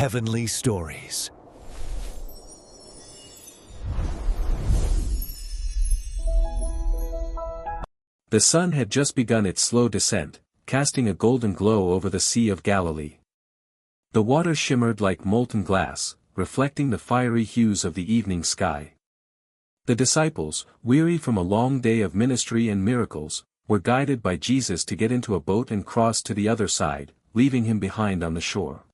Heavenly Stories. The sun had just begun its slow descent, casting a golden glow over the Sea of Galilee. The water shimmered like molten glass, reflecting the fiery hues of the evening sky. The disciples, weary from a long day of ministry and miracles, were guided by Jesus to get into a boat and cross to the other side, leaving him behind on the shore.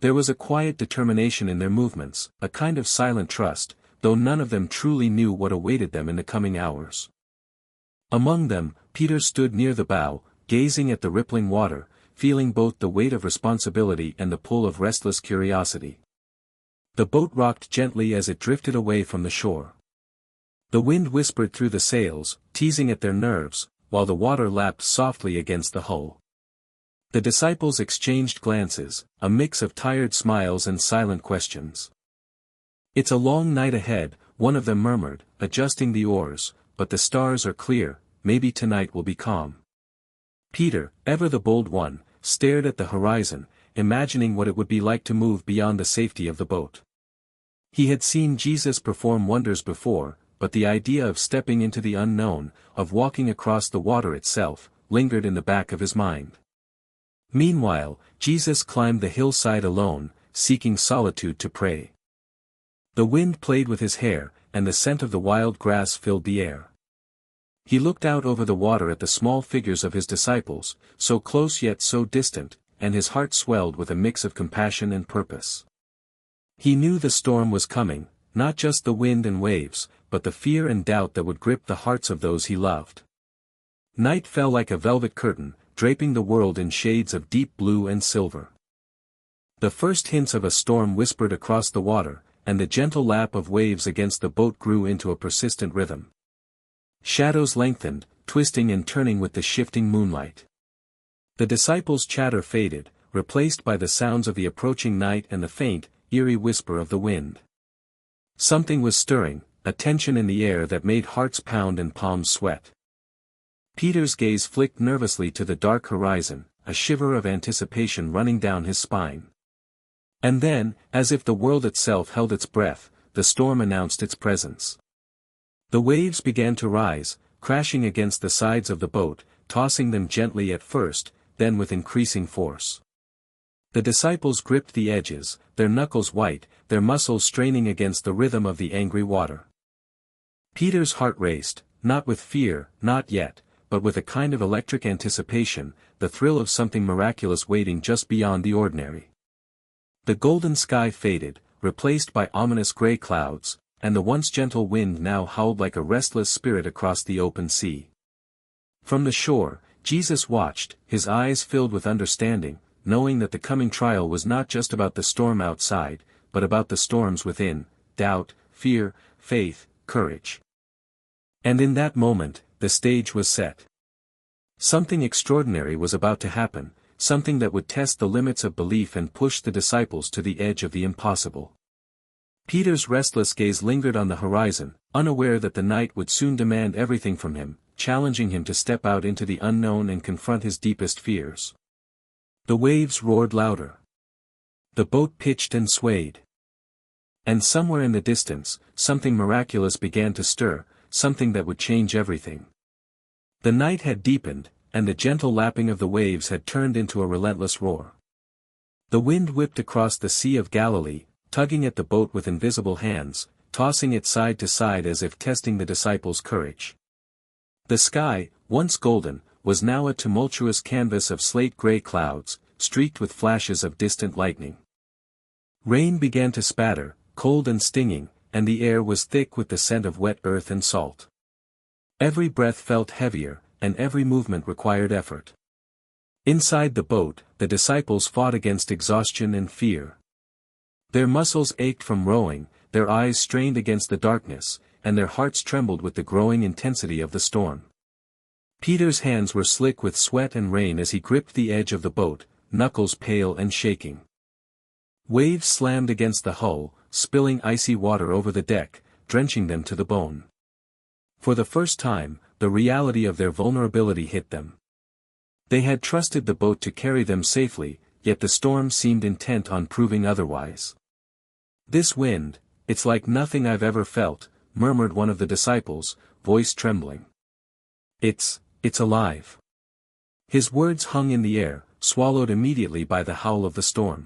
There was a quiet determination in their movements, a kind of silent trust, though none of them truly knew what awaited them in the coming hours. Among them, Peter stood near the bow, gazing at the rippling water, feeling both the weight of responsibility and the pull of restless curiosity. The boat rocked gently as it drifted away from the shore. The wind whispered through the sails, teasing at their nerves, while the water lapped softly against the hull. The disciples exchanged glances, a mix of tired smiles and silent questions. "It's a long night ahead," one of them murmured, adjusting the oars, "but the stars are clear, maybe tonight will be calm." Peter, ever the bold one, stared at the horizon, imagining what it would be like to move beyond the safety of the boat. He had seen Jesus perform wonders before, but the idea of stepping into the unknown, of walking across the water itself, lingered in the back of his mind. Meanwhile, Jesus climbed the hillside alone, seeking solitude to pray. The wind played with his hair, and the scent of the wild grass filled the air. He looked out over the water at the small figures of his disciples, so close yet so distant, and his heart swelled with a mix of compassion and purpose. He knew the storm was coming, not just the wind and waves, but the fear and doubt that would grip the hearts of those he loved. Night fell like a velvet curtain, draping the world in shades of deep blue and silver. The first hints of a storm whispered across the water, and the gentle lap of waves against the boat grew into a persistent rhythm. Shadows lengthened, twisting and turning with the shifting moonlight. The disciples' chatter faded, replaced by the sounds of the approaching night and the faint, eerie whisper of the wind. Something was stirring, a tension in the air that made hearts pound and palms sweat. Peter's gaze flicked nervously to the dark horizon, a shiver of anticipation running down his spine. And then, as if the world itself held its breath, the storm announced its presence. The waves began to rise, crashing against the sides of the boat, tossing them gently at first, then with increasing force. The disciples gripped the edges, their knuckles white, their muscles straining against the rhythm of the angry water. Peter's heart raced, not with fear, not yet, but with a kind of electric anticipation, the thrill of something miraculous waiting just beyond the ordinary. The golden sky faded, replaced by ominous gray clouds, and the once gentle wind now howled like a restless spirit across the open sea. From the shore, Jesus watched, his eyes filled with understanding, knowing that the coming trial was not just about the storm outside, but about the storms within, doubt, fear, faith, courage. And in that moment, the stage was set. Something extraordinary was about to happen, something that would test the limits of belief and push the disciples to the edge of the impossible. Peter's restless gaze lingered on the horizon, unaware that the night would soon demand everything from him, challenging him to step out into the unknown and confront his deepest fears. The waves roared louder. The boat pitched and swayed. And somewhere in the distance, something miraculous began to stir, something that would change everything. The night had deepened, and the gentle lapping of the waves had turned into a relentless roar. The wind whipped across the Sea of Galilee, tugging at the boat with invisible hands, tossing it side to side as if testing the disciples' courage. The sky, once golden, was now a tumultuous canvas of slate-gray clouds, streaked with flashes of distant lightning. Rain began to spatter, cold and stinging, and the air was thick with the scent of wet earth and salt. Every breath felt heavier, and every movement required effort. Inside the boat, the disciples fought against exhaustion and fear. Their muscles ached from rowing, their eyes strained against the darkness, and their hearts trembled with the growing intensity of the storm. Peter's hands were slick with sweat and rain as he gripped the edge of the boat, knuckles pale and shaking. Waves slammed against the hull, spilling icy water over the deck, drenching them to the bone. For the first time, the reality of their vulnerability hit them. They had trusted the boat to carry them safely, yet the storm seemed intent on proving otherwise. "This wind, it's like nothing I've ever felt," murmured one of the disciples, voice trembling. It's alive." His words hung in the air, swallowed immediately by the howl of the storm.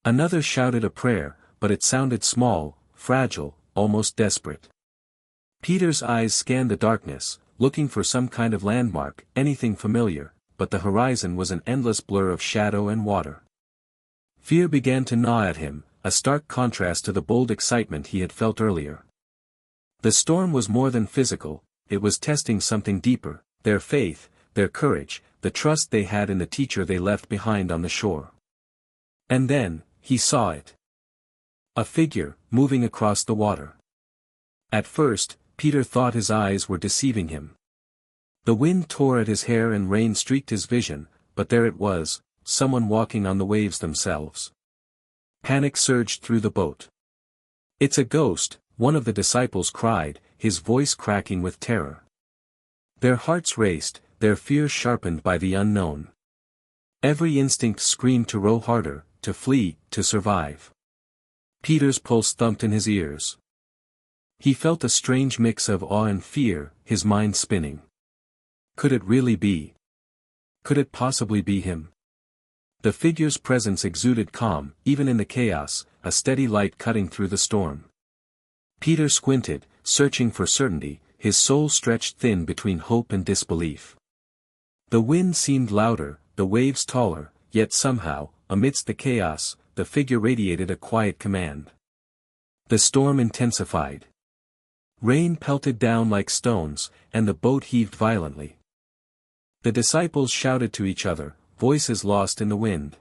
Another shouted a prayer, but it sounded small, fragile, almost desperate. Peter's eyes scanned the darkness, looking for some kind of landmark, anything familiar, but the horizon was an endless blur of shadow and water. Fear began to gnaw at him, a stark contrast to the bold excitement he had felt earlier. The storm was more than physical, it was testing something deeper, their faith, their courage, the trust they had in the teacher they left behind on the shore. And then, he saw it. A figure, moving across the water. At first, Peter thought his eyes were deceiving him. The wind tore at his hair and rain streaked his vision, but there it was, someone walking on the waves themselves. Panic surged through the boat. "It's a ghost," one of the disciples cried, his voice cracking with terror. Their hearts raced, their fear sharpened by the unknown. Every instinct screamed to row harder, to flee, to survive. Peter's pulse thumped in his ears. He felt a strange mix of awe and fear, his mind spinning. Could it really be? Could it possibly be him? The figure's presence exuded calm, even in the chaos, a steady light cutting through the storm. Peter squinted, searching for certainty, his soul stretched thin between hope and disbelief. The wind seemed louder, the waves taller, yet somehow, amidst the chaos, the figure radiated a quiet command. The storm intensified. Rain pelted down like stones, and the boat heaved violently. The disciples shouted to each other, voices lost in the wind.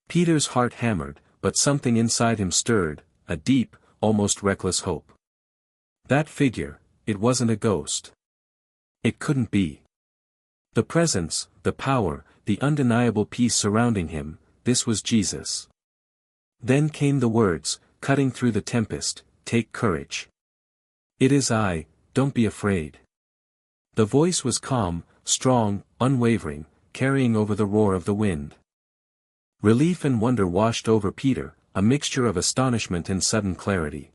Peter's heart hammered, but something inside him stirred, a deep, almost reckless hope. That figure, it wasn't a ghost. It couldn't be. The presence, the power, the undeniable peace surrounding him, this was Jesus. Then came the words, cutting through the tempest, "Take courage. It is I, don't be afraid." The voice was calm, strong, unwavering, carrying over the roar of the wind. Relief and wonder washed over Peter, a mixture of astonishment and sudden clarity.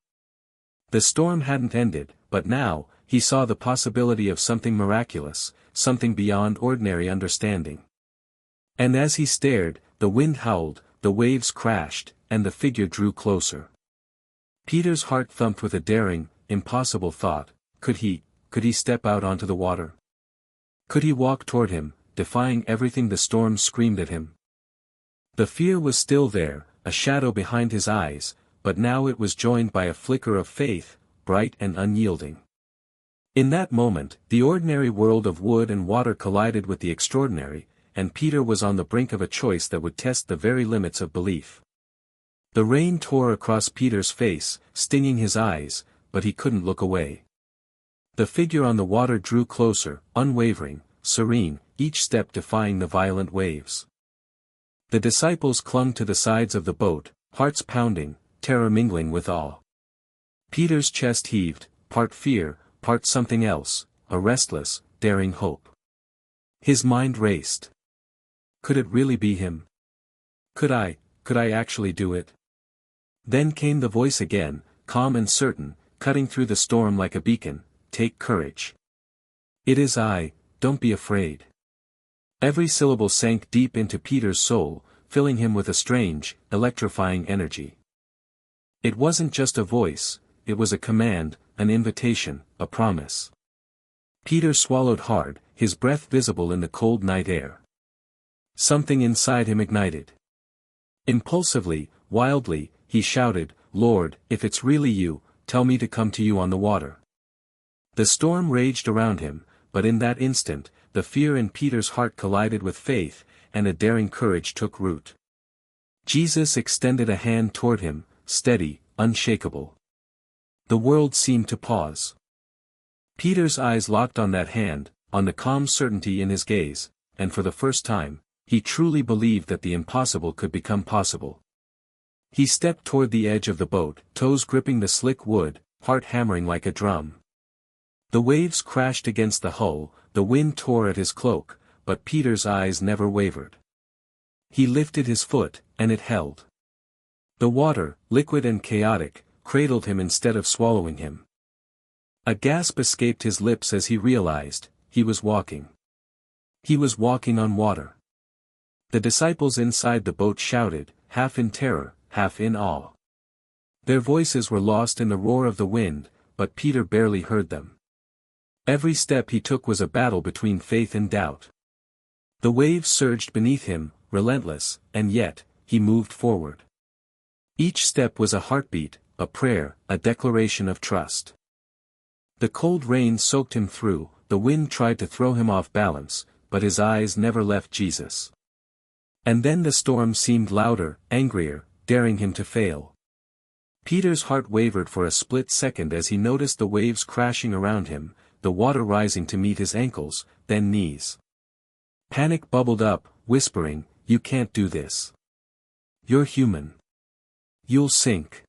The storm hadn't ended, but now, he saw the possibility of something miraculous, something beyond ordinary understanding. And as he stared, the wind howled, the waves crashed, and the figure drew closer. Peter's heart thumped with a daring, impossible thought: could he step out onto the water? Could he walk toward him, defying everything the storm screamed at him? The fear was still there, a shadow behind his eyes, but now it was joined by a flicker of faith, bright and unyielding. In that moment, the ordinary world of wood and water collided with the extraordinary, and Peter was on the brink of a choice that would test the very limits of belief. The rain tore across Peter's face, stinging his eyes, but he couldn't look away. The figure on the water drew closer, unwavering, serene, each step defying the violent waves. The disciples clung to the sides of the boat, hearts pounding, terror mingling with awe. Peter's chest heaved, part fear, part something else, a restless, daring hope. His mind raced. Could it really be him? Could I actually do it? Then came the voice again, calm and certain, cutting through the storm like a beacon: "Take courage. It is I, don't be afraid." Every syllable sank deep into Peter's soul, filling him with a strange, electrifying energy. It wasn't just a voice, it was a command, an invitation, a promise. Peter swallowed hard, his breath visible in the cold night air. Something inside him ignited. Impulsively, wildly, he shouted, "Lord, if it's really you, tell me to come to you on the water." The storm raged around him, but in that instant, the fear in Peter's heart collided with faith, and a daring courage took root. Jesus extended a hand toward him, steady, unshakable. The world seemed to pause. Peter's eyes locked on that hand, on the calm certainty in his gaze, and for the first time, he truly believed that the impossible could become possible. He stepped toward the edge of the boat, toes gripping the slick wood, heart hammering like a drum. The waves crashed against the hull, the wind tore at his cloak, but Peter's eyes never wavered. He lifted his foot, and it held. The water, liquid and chaotic, cradled him instead of swallowing him. A gasp escaped his lips as he realized, he was walking. He was walking on water. The disciples inside the boat shouted, half in terror, half in awe. Their voices were lost in the roar of the wind, but Peter barely heard them. Every step he took was a battle between faith and doubt. The waves surged beneath him, relentless, and yet, he moved forward. Each step was a heartbeat, a prayer, a declaration of trust. The cold rain soaked him through, the wind tried to throw him off balance, but his eyes never left Jesus. And then the storm seemed louder, angrier, daring him to fail. Peter's heart wavered for a split second as he noticed the waves crashing around him, the water rising to meet his ankles, then knees. Panic bubbled up, whispering, "You can't do this. You're human. You'll sink."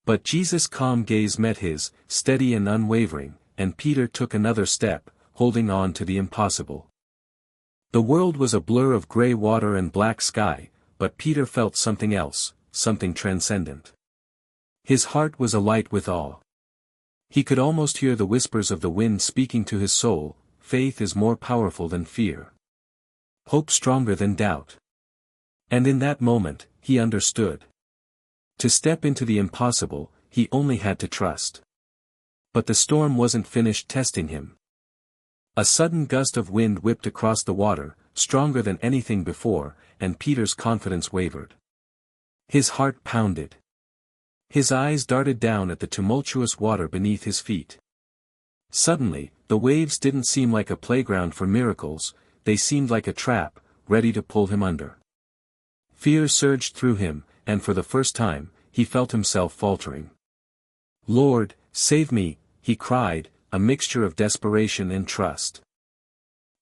But Jesus' calm gaze met his, steady and unwavering, and Peter took another step, holding on to the impossible. The world was a blur of gray water and black sky, but Peter felt something else, something transcendent. His heart was alight with awe. He could almost hear the whispers of the wind speaking to his soul, "Faith is more powerful than fear. Hope stronger than doubt." And in that moment, he understood. To step into the impossible, he only had to trust. But the storm wasn't finished testing him. A sudden gust of wind whipped across the water, stronger than anything before, and Peter's confidence wavered. His heart pounded. His eyes darted down at the tumultuous water beneath his feet. Suddenly, the waves didn't seem like a playground for miracles, they seemed like a trap, ready to pull him under. Fear surged through him, and for the first time, he felt himself faltering. "Lord, save me," he cried, a mixture of desperation and trust.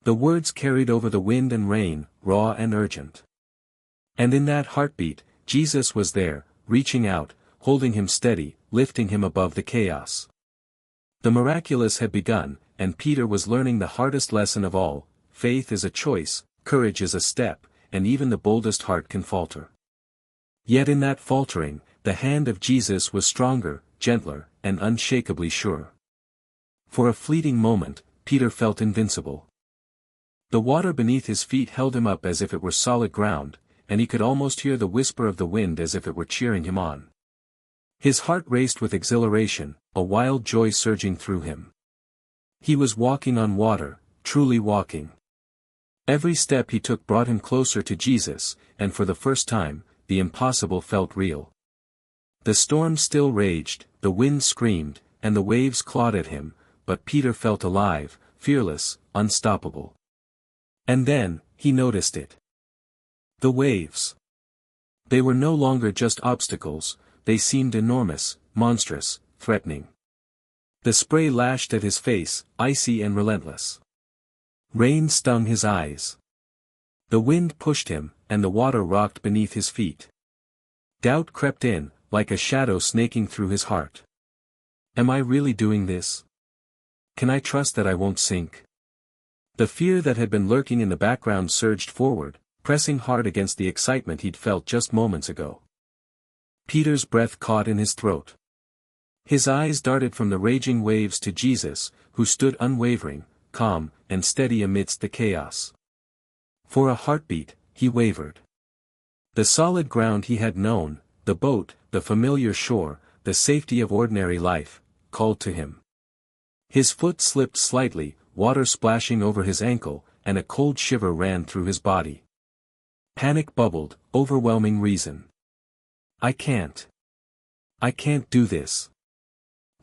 The words carried over the wind and rain, raw and urgent. And in that heartbeat, Jesus was there, reaching out, holding him steady, lifting him above the chaos. The miraculous had begun, and Peter was learning the hardest lesson of all: faith is a choice, courage is a step, and even the boldest heart can falter. Yet in that faltering, the hand of Jesus was stronger, gentler, and unshakably sure. For a fleeting moment, Peter felt invincible. The water beneath his feet held him up as if it were solid ground, and he could almost hear the whisper of the wind as if it were cheering him on. His heart raced with exhilaration, a wild joy surging through him. He was walking on water, truly walking. Every step he took brought him closer to Jesus, and for the first time, the impossible felt real. The storm still raged, the wind screamed, and the waves clawed at him, but Peter felt alive, fearless, unstoppable. And then, he noticed it. The waves. They were no longer just obstacles, they seemed enormous, monstrous, threatening. The spray lashed at his face, icy and relentless. Rain stung his eyes. The wind pushed him, and the water rocked beneath his feet. Doubt crept in, like a shadow snaking through his heart. Am I really doing this? Can I trust that I won't sink? The fear that had been lurking in the background surged forward, pressing hard against the excitement he'd felt just moments ago. Peter's breath caught in his throat. His eyes darted from the raging waves to Jesus, who stood unwavering, calm, and steady amidst the chaos. For a heartbeat, he wavered. The solid ground he had known, the boat, the familiar shore, the safety of ordinary life, called to him. His foot slipped slightly, water splashing over his ankle, and a cold shiver ran through his body. Panic bubbled, overwhelming reason. I can't do this.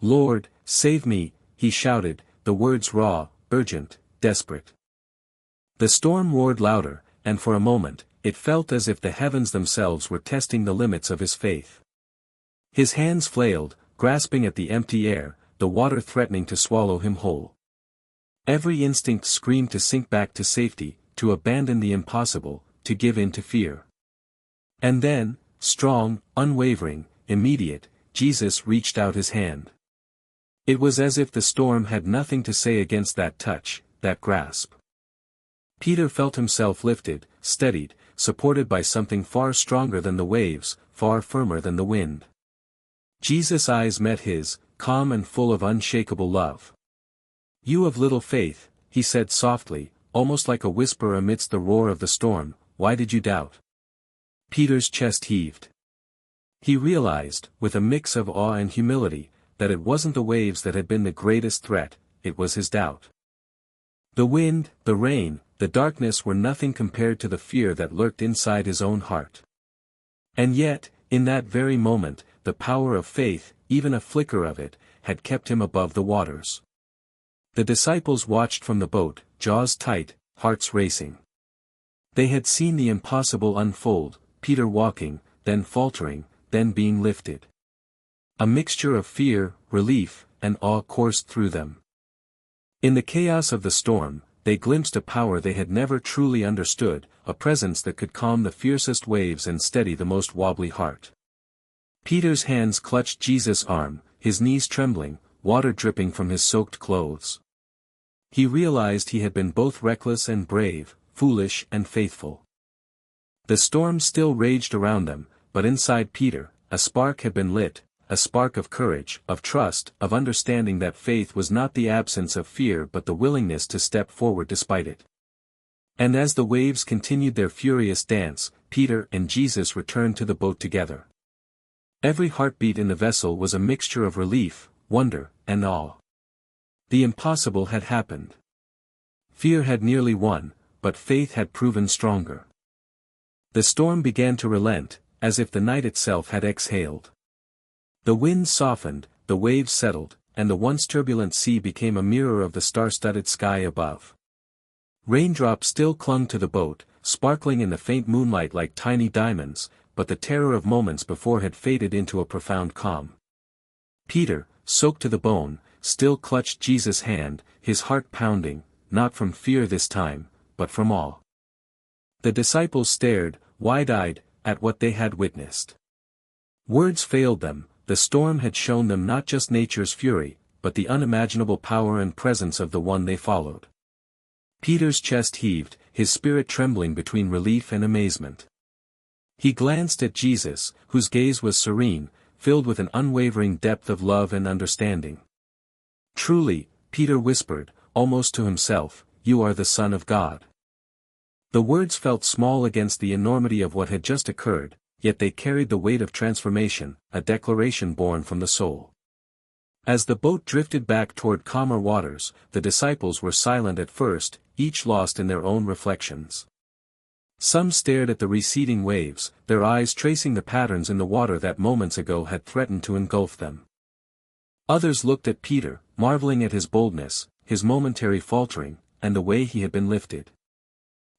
Lord, save me, he shouted, the words raw, urgent, desperate. The storm roared louder, and for a moment, it felt as if the heavens themselves were testing the limits of his faith. His hands flailed, grasping at the empty air, the water threatening to swallow him whole. Every instinct screamed to sink back to safety, to abandon the impossible, to give in to fear. And then, strong, unwavering, immediate, Jesus reached out his hand. It was as if the storm had nothing to say against that touch, that grasp. Peter felt himself lifted, steadied, supported by something far stronger than the waves, far firmer than the wind. Jesus' eyes met his, calm and full of unshakable love. "You of little faith," he said softly, almost like a whisper amidst the roar of the storm, "why did you doubt?" Peter's chest heaved. He realized, with a mix of awe and humility, that it wasn't the waves that had been the greatest threat, it was his doubt. The wind, the rain, the darkness were nothing compared to the fear that lurked inside his own heart. And yet, in that very moment, the power of faith, even a flicker of it, had kept him above the waters. The disciples watched from the boat, jaws tight, hearts racing. They had seen the impossible unfold, Peter walking, then faltering, then being lifted. A mixture of fear, relief, and awe coursed through them. In the chaos of the storm, they glimpsed a power they had never truly understood, a presence that could calm the fiercest waves and steady the most wobbly heart. Peter's hands clutched Jesus' arm, his knees trembling, water dripping from his soaked clothes. He realized he had been both reckless and brave, foolish and faithful. The storm still raged around them, but inside Peter, a spark had been lit, a spark of courage, of trust, of understanding that faith was not the absence of fear but the willingness to step forward despite it. And as the waves continued their furious dance, Peter and Jesus returned to the boat together. Every heartbeat in the vessel was a mixture of relief, wonder, and awe. The impossible had happened. Fear had nearly won, but faith had proven stronger. The storm began to relent, as if the night itself had exhaled. The wind softened, the waves settled, and the once turbulent sea became a mirror of the star-studded sky above. Raindrops still clung to the boat, sparkling in the faint moonlight like tiny diamonds, but the terror of moments before had faded into a profound calm. Peter, soaked to the bone, still clutched Jesus' hand, his heart pounding, not from fear this time, but from awe. The disciples stared, wide-eyed, at what they had witnessed. Words failed them. The storm had shown them not just nature's fury, but the unimaginable power and presence of the one they followed. Peter's chest heaved, his spirit trembling between relief and amazement. He glanced at Jesus, whose gaze was serene, filled with an unwavering depth of love and understanding. "Truly," Peter whispered, almost to himself, "you are the Son of God." The words felt small against the enormity of what had just occurred, yet they carried the weight of transformation, a declaration born from the soul. As the boat drifted back toward calmer waters, the disciples were silent at first, each lost in their own reflections. Some stared at the receding waves, their eyes tracing the patterns in the water that moments ago had threatened to engulf them. Others looked at Peter, marveling at his boldness, his momentary faltering, and the way he had been lifted.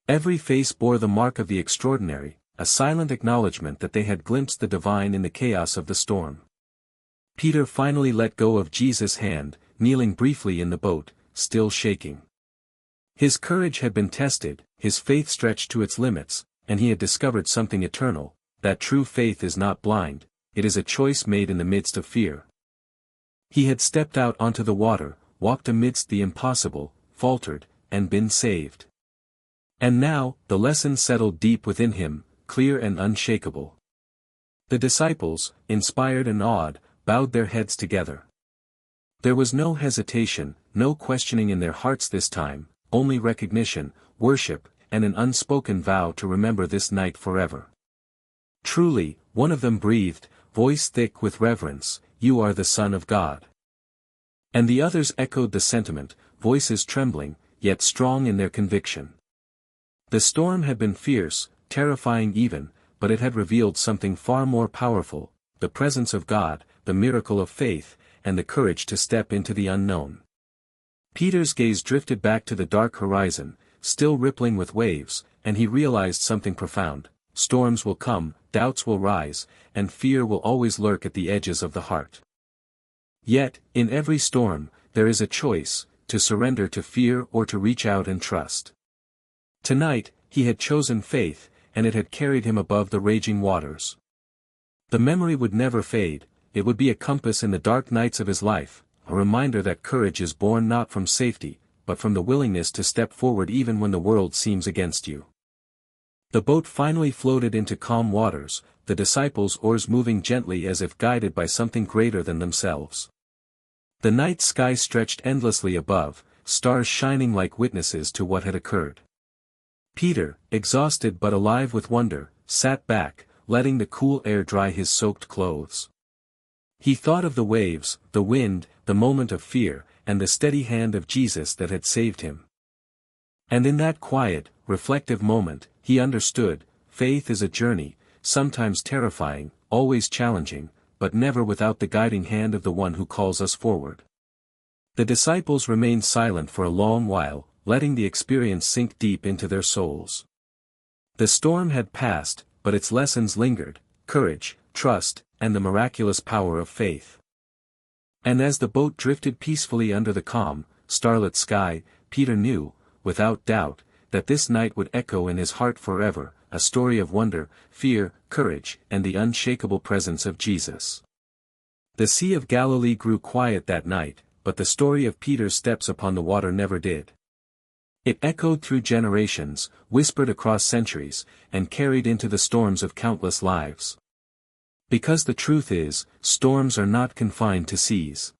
Every face bore the mark of the extraordinary, a silent acknowledgement that they had glimpsed the divine in the chaos of the storm. Peter finally let go of Jesus' hand, kneeling briefly in the boat, still shaking. His courage had been tested, his faith stretched to its limits, and he had discovered something eternal, that true faith is not blind, it is a choice made in the midst of fear. He had stepped out onto the water, walked amidst the impossible, faltered, and been saved. And now, the lesson settled deep within him, clear and unshakable. The disciples, inspired and awed, bowed their heads together. There was no hesitation, no questioning in their hearts this time, only recognition, worship, and an unspoken vow to remember this night forever. "Truly," one of them breathed, voice thick with reverence, "you are the Son of God." And the others echoed the sentiment, voices trembling, yet strong in their conviction. The storm had been fierce, terrifying even, but it had revealed something far more powerful, the presence of God, the miracle of faith, and the courage to step into the unknown. Peter's gaze drifted back to the dark horizon, still rippling with waves, and he realized something profound: storms will come, doubts will rise, and fear will always lurk at the edges of the heart. Yet, in every storm, there is a choice, to surrender to fear or to reach out and trust. Tonight, he had chosen faith, and it had carried him above the raging waters. The memory would never fade, it would be a compass in the dark nights of his life, a reminder that courage is born not from safety, but from the willingness to step forward even when the world seems against you. The boat finally floated into calm waters, the disciples' oars moving gently as if guided by something greater than themselves. The night sky stretched endlessly above, stars shining like witnesses to what had occurred. Peter, exhausted but alive with wonder, sat back, letting the cool air dry his soaked clothes. He thought of the waves, the wind, the moment of fear, and the steady hand of Jesus that had saved him. And in that quiet, reflective moment, he understood, faith is a journey, sometimes terrifying, always challenging, but never without the guiding hand of the one who calls us forward. The disciples remained silent for a long while, letting the experience sink deep into their souls. The storm had passed, but its lessons lingered: courage, trust, and the miraculous power of faith. And as the boat drifted peacefully under the calm, starlit sky, Peter knew, without doubt, that this night would echo in his heart forever, a story of wonder, fear, courage, and the unshakable presence of Jesus. The Sea of Galilee grew quiet that night, but the story of Peter's steps upon the water never did. It echoed through generations, whispered across centuries, and carried into the storms of countless lives. Because the truth is, storms are not confined to seas.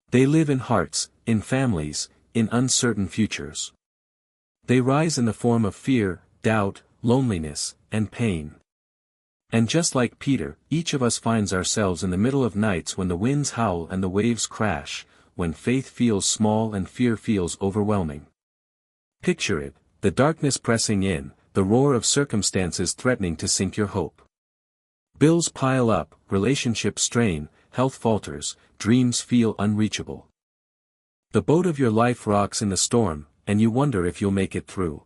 They live in hearts, in families, in uncertain futures. They rise in the form of fear, doubt, loneliness, and pain. And just like Peter, each of us finds ourselves in the middle of nights when the winds howl and the waves crash, when faith feels small and fear feels overwhelming. Picture it, the darkness pressing in, the roar of circumstances threatening to sink your hope. Bills pile up, relationships strain, health falters, dreams feel unreachable. The boat of your life rocks in the storm, and you wonder if you'll make it through.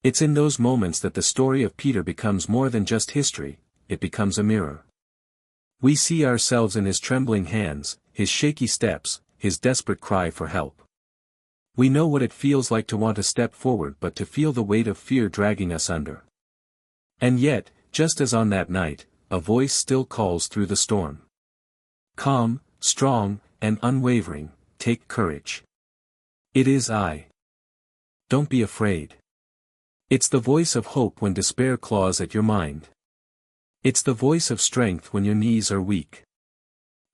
It's in those moments that the story of Peter becomes more than just history, it becomes a mirror. We see ourselves in his trembling hands, his shaky steps, his desperate cry for help. We know what it feels like to want to step forward but to feel the weight of fear dragging us under. And yet, just as on that night, a voice still calls through the storm. Calm, strong, and unwavering, take courage. It is I. Don't be afraid. It's the voice of hope when despair claws at your mind. It's the voice of strength when your knees are weak.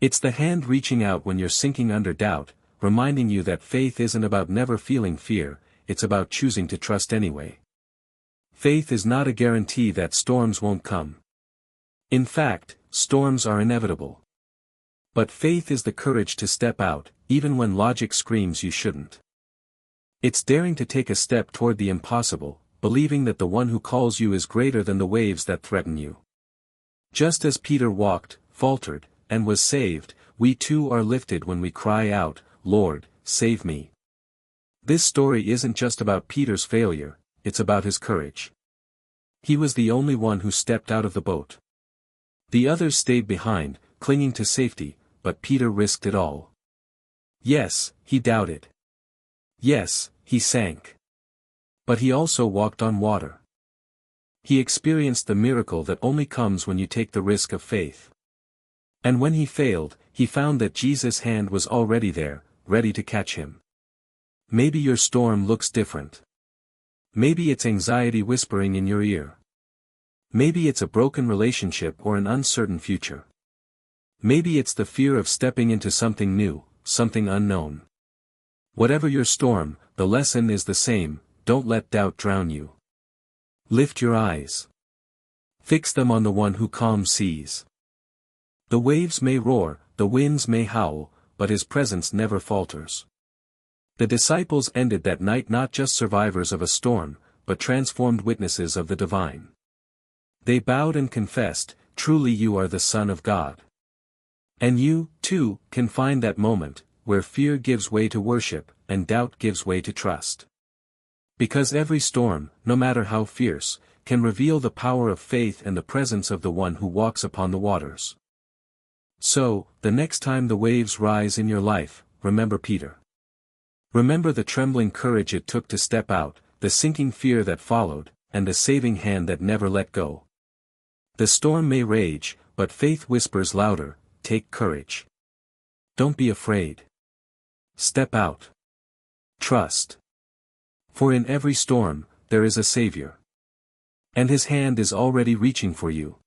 It's the hand reaching out when you're sinking under doubt, reminding you that faith isn't about never feeling fear, it's about choosing to trust anyway. Faith is not a guarantee that storms won't come. In fact, storms are inevitable. But faith is the courage to step out, even when logic screams you shouldn't. It's daring to take a step toward the impossible, believing that the one who calls you is greater than the waves that threaten you. Just as Peter walked, faltered, and was saved, we too are lifted when we cry out, Lord, save me. This story isn't just about Peter's failure, it's about his courage. He was the only one who stepped out of the boat. The others stayed behind, clinging to safety, but Peter risked it all. Yes, he doubted. Yes, he sank. But he also walked on water. He experienced the miracle that only comes when you take the risk of faith. And when he failed, he found that Jesus' hand was already there, ready to catch him. Maybe your storm looks different. Maybe it's anxiety whispering in your ear. Maybe it's a broken relationship or an uncertain future. Maybe it's the fear of stepping into something new, something unknown. Whatever your storm, the lesson is the same: don't let doubt drown you. Lift your eyes. Fix them on the one who calms seas. The waves may roar, the winds may howl, but his presence never falters. The disciples ended that night not just survivors of a storm, but transformed witnesses of the divine. They bowed and confessed, truly you are the Son of God. And you, too, can find that moment, where fear gives way to worship, and doubt gives way to trust. Because every storm, no matter how fierce, can reveal the power of faith and the presence of the one who walks upon the waters. So, the next time the waves rise in your life, remember Peter. Remember the trembling courage it took to step out, the sinking fear that followed, and the saving hand that never let go. The storm may rage, but faith whispers louder, take courage. Don't be afraid. Step out. Trust. For in every storm, there is a Savior. And his hand is already reaching for you.